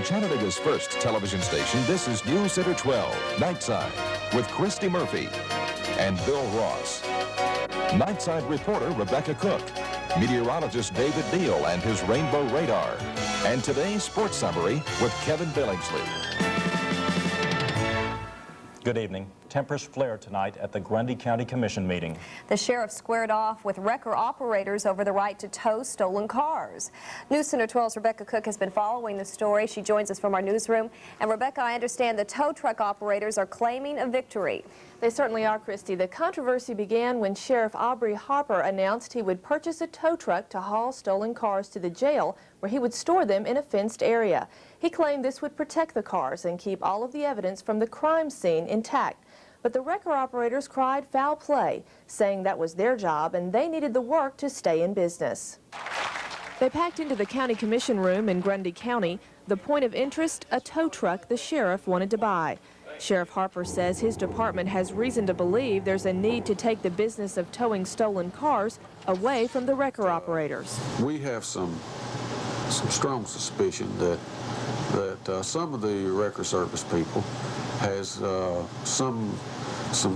From Chattanooga's first television station, this is News Center 12, Nightside, with Christy Murphy and Bill Ross. Nightside reporter Rebecca Cook, meteorologist David Neal and his Rainbow Radar, and today's sports summary with Kevin Billingsley. Good evening. Tempers flared tonight at the Grundy County Commission meeting. The sheriff squared off with wrecker operators over the right to tow stolen cars. News Center 12's Rebecca Cook has been following the story. She joins us from our newsroom. And Rebecca, I understand the tow truck operators are claiming a victory. They certainly are, Christy. The controversy began when Sheriff Aubrey Harper announced he would purchase a tow truck to haul stolen cars to the jail, where he would store them in a fenced area. He claimed this would protect the cars and keep all of the evidence from the crime scene intact. But the wrecker operators cried foul play, saying that was their job and they needed the work to stay in business. They packed into the county commission room in Grundy County. The point of interest, a tow truck the sheriff wanted to buy. Sheriff Harper says his department has reason to believe there's a need to take the business of towing stolen cars away from the wrecker operators. We have some strong suspicion that some of the wrecker service people has some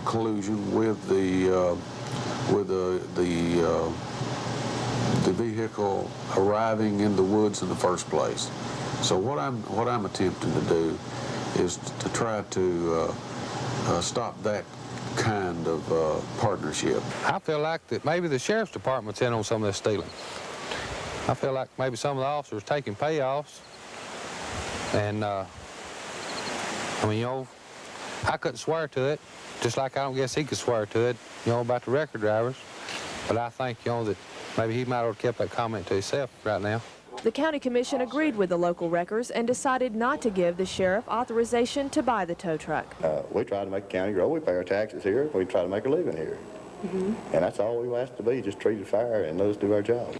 collusion with the vehicle arriving in the woods in the first place. So what I'm attempting to do is to try to stop that kind of partnership. I feel like that maybe the sheriff's department's in on some of this stealing. I feel like maybe some of the officers taking payoffs, and I mean, you know, I couldn't swear to it, just like I don't guess he could swear to it, you know, about the record drivers. But I think, you know, that maybe he might have kept that comment to himself right now. The county commission agreed with the local wreckers and decided not to give the sheriff authorization to buy the tow truck. We try to make the county grow. We pay our taxes here. We try to make a living here. And that's all we ask to be, just treated fair and let us do our job.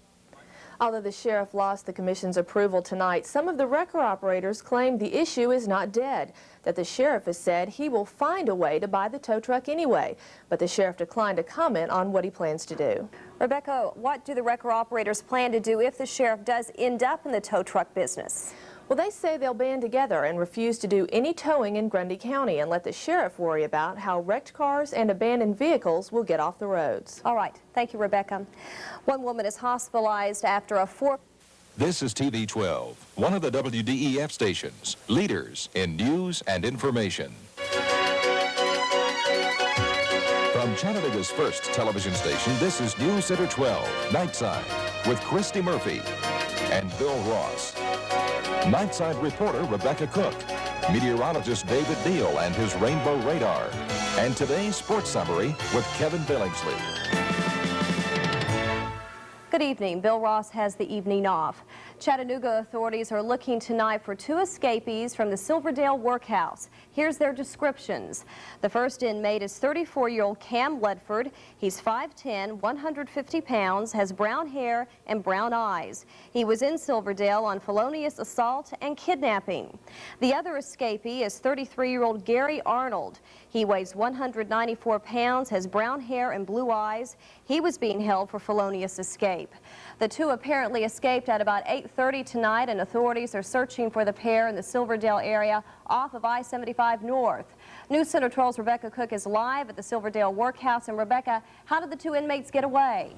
Although the sheriff lost the commission's approval tonight, some of the wrecker operators claim the issue is not dead, that the sheriff has said he will find a way to buy the tow truck anyway. But the sheriff declined to comment on what he plans to do. Rebecca, what do the wrecker operators plan to do if the sheriff does end up in the tow truck business? Well, they say they'll band together and refuse to do any towing in Grundy County and let the sheriff worry about how wrecked cars and abandoned vehicles will get off the roads. All right. Thank you, Rebecca. One woman is hospitalized after a This is TV 12, one of the WDEF stations, leaders in news and information. From Chattanooga's first television station, this is News Center 12, Nightside, with Christy Murphy and Bill Ross. Nightside reporter Rebecca Cook, meteorologist David Neal and his Rainbow Radar, and today's sports summary with Kevin Billingsley. Good evening. Bill Ross has the evening off. Chattanooga authorities are looking tonight for two escapees from the Silverdale workhouse. Here's their descriptions. The first inmate is 34-year-old Cam Ledford. He's 5'10", 150 pounds, has brown hair and brown eyes. He was in Silverdale on felonious assault and kidnapping. The other escapee is 33-year-old Gary Arnold. He weighs 194 pounds, has brown hair and blue eyes. He was being held for felonious escape. The two apparently escaped at about 8:30 tonight, and authorities are searching for the pair in the Silverdale area off of I-75 North. News Center 12's Rebecca Cook is live at the Silverdale workhouse. And Rebecca, how did the two inmates get away?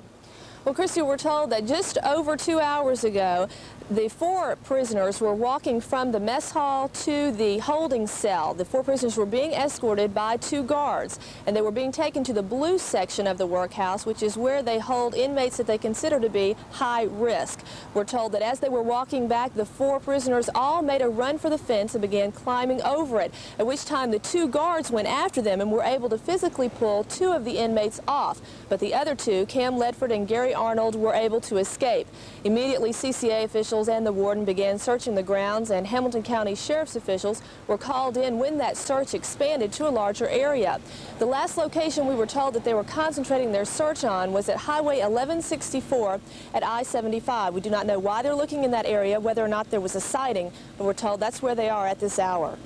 Well, Christy, we're told that just over 2 hours ago, the four prisoners were walking from the mess hall to the holding cell. The four prisoners were being escorted by two guards, and they were being taken to the blue section of the workhouse, which is where they hold inmates that they consider to be high risk. We're told that as they were walking back, the four prisoners all made a run for the fence and began climbing over it, at which time the two guards went after them and were able to physically pull two of the inmates off. But the other two, Cam Ledford and Gary Arnold, were able to escape. Immediately, CCA officials and the warden began searching the grounds, and Hamilton County Sheriff's officials were called in when that search expanded to a larger area. The last location we were told that they were concentrating their search on was at Highway 1164 at I-75. We do not know why they're looking in that area, whether or not there was a sighting, but we're told that's where they are at this hour.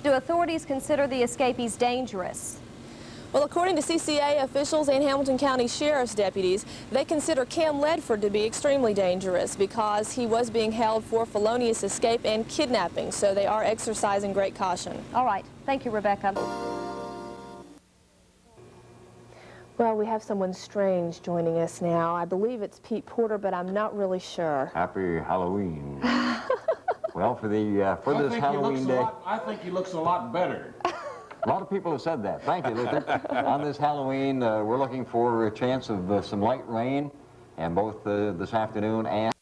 Do authorities consider the escapees dangerous? Well, according to CCA officials and Hamilton County Sheriff's deputies, they consider Cam Ledford to be extremely dangerous because he was being held for felonious escape and kidnapping, so they are exercising great caution. All right. Thank you, Rebecca. Well, we have someone strange joining us now. I believe it's Pete Porter, but I'm not really sure. Happy Halloween. Well, for this Halloween day, I think he looks a lot better. a lot of people have said that. Thank you, Luther. On this Halloween, we're looking for a chance of some light rain, and both this afternoon and